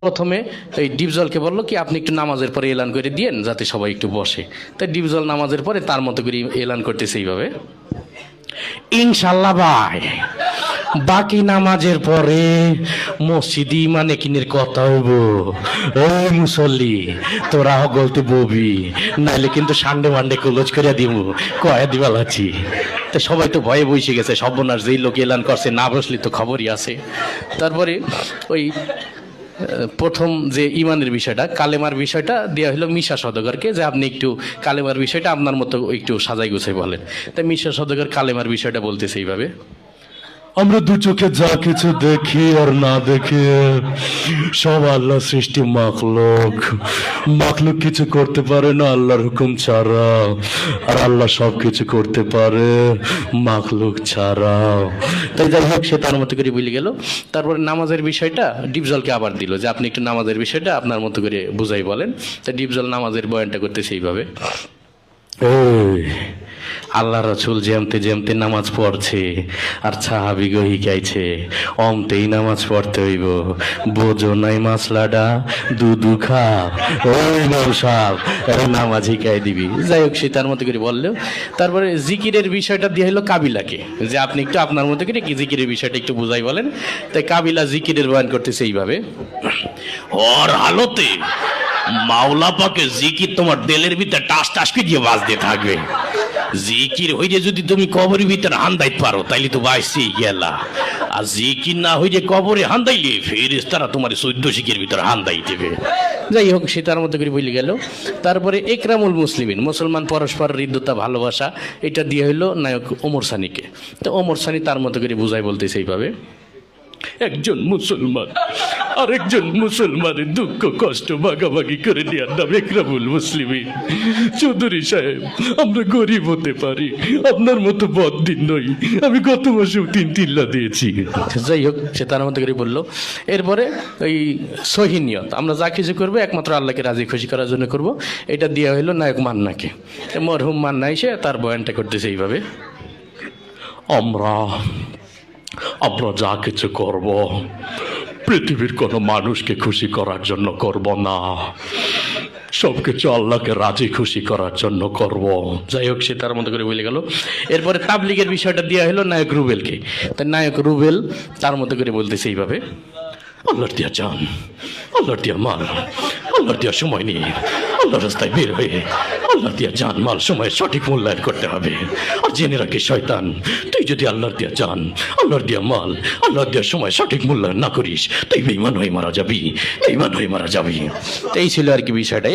প্রথমে এই ডিপজলকে বললো কি আপনি একটু নামাজের পরে এলান করে দিয়েন যাতে সবাই একটু বসে। তাই ডিপজল নামাজের পরে তার মতো করে এলান করতেছে এইভাবে, ইনশাল্লাহ ভাই বাকি নামাজের পরে মসজিদ ইমানে কিনের কথা হইব, ওই মুসল্লি তোরা গলতে ববি, নাইলে কিন্তু সানডে মানডে ক্লোজ করে দিব, কয়া দিবা লাচ্ছি। তো সবাই তো ভয়ে বসে গেছে, সর্বনাশ যেই লোক এলান করছে না বসলে তো খবরই আছে। তারপরে ওই প্রথম যে ইমানের বিষয়টা, কালেমার বিষয়টা দেওয়া হলো মিশা সওদাগরকে, যে আপনি একটু কালেমার বিষয়টা আপনার মতো একটু সাজাই গুছাই বলেন। তাই মিশা সওদাগর কালেমার বিষয়টা বলতেছে এইভাবে, আমরা দু চোখে যা কিছু দেখি আর না দেখি সব আল্লাহ সৃষ্টি মাখলুক। মাখলুক কিছু করতে পারে না আল্লাহর হুকুম ছাড়া, আর আল্লাহ সব কিছু করতে পারে মাখলুক ছাড়া। তাই যাই হোক সে তার মতো করে বলে গেল। তারপরে নামাজের বিষয়টা ডিপজলকে আবার দিল, যে আপনি একটু নামাজের বিষয়টা আপনার মতো করে বুঝাই বলেন। তাই ডিপজল নামাজের বয়ানটা করতেছে এইভাবে, এই আল্লাহ রসুল যেমতে যেমতে নামাজ পড়ছে আর সাহাবিগো হিকাইছে অমতেই নামাজ পড়তে হইব, বোঝো নাই মাসলাডা দুধু খা, ওই নৌসাব নামাজ হিকাই দিবি। যাই হোক সে তার মতো করে বললেও। তারপরে জিকিরের বিষয়টা দিয়ে হলো কাবিলাকে, যে আপনি একটু আপনার মতো করে কি জিকিরের বিষয়টা একটু বুঝাই বলেন। তাই কাবিলা জিকিরের বয়ান করতেছে এইভাবে, ওর হালতে মাওলা পাকে জিকির তোমার দিলের ভিতরে টাস টাস করে দিয়ে বাজতে থাকবে। জিকির হইলে যদি তুমি কবরের ভিতরে হান্দাইতে পারো তাইলে তো বাইসি গেলা, আর জিকির না হইলে কবরে হান্দাইলে ফেরেশতারা তোমার 14 শিখের ভিতরে হান্দাই দেবে। যাই হোক সে তার মতো করে বলে গেল। তারপরে একরামুল মুসলিমিন, মুসলমান পরস্পর হৃদ্যতা ভালোবাসা, এটা দিয়ে হইলো নায়ক ওমর সানিকে। তো ওমর সানি তার মতো করে বুঝাই বলতেছে এইভাবে, একজন মুসলমান আরেকজন মুসলমানের দুঃখ কষ্ট ভাগাভাগি করে নেওয়ার নাম একরামুল মুসলিমিন। চৌধুরী সাহেব আমরা গরিব হতে পারি, আপনার মতো বদদিন নই, আমি গত মাসেও 3 দিয়েছি। যাই হোক সে তার মতো করে বললো। এরপরে ওই সহিনিয়ত, আমরা যা কিছু করবো একমাত্র আল্লাহকে রাজি খুশি করার জন্য করব, এটা দেওয়া হইলো নায়ক মান্নাকে। মরহুম মান্না এসে তার বয়ানটা করতেছে এইভাবে, আমরা যা কিছু করব পৃথিবীর কোনো মানুষকে খুশি করার জন্য করব না, সবকিছু আল্লাহকে রাজি খুশি করার জন্য করব। যাই হোক সে তার মতো করে বলে গেল। এরপরে তাবলিগের বিষয়টা দেওয়া হলো নায়ক রুবেলকে। তাই নায়ক রুবেল তার মতো করে বলতেছে এইভাবে, আল্লাহর দিয়া জান, আল্লাহর দিয়া মাল, আল্লাহর দিয়া সময় নিয়ে আল্লাহর রাস্তায় বের হয়ে আল্লাহর দিয়া জান মাল সময় সঠিক মূল্যায়ন করতে হবে। আর জেনে রাখি শয়তান, তুই যদি আল্লাহর দিয়া জান, আল্লাহর দিয়া মাল, আল্লাহর দিয়া সময় সঠিক মূল্যায়ন না করিস তুই বেঈমান হয়ে মারা যাবি, বেঈমান হয়ে মারা যাবি। এই ছিল আর কি বিষয়টা।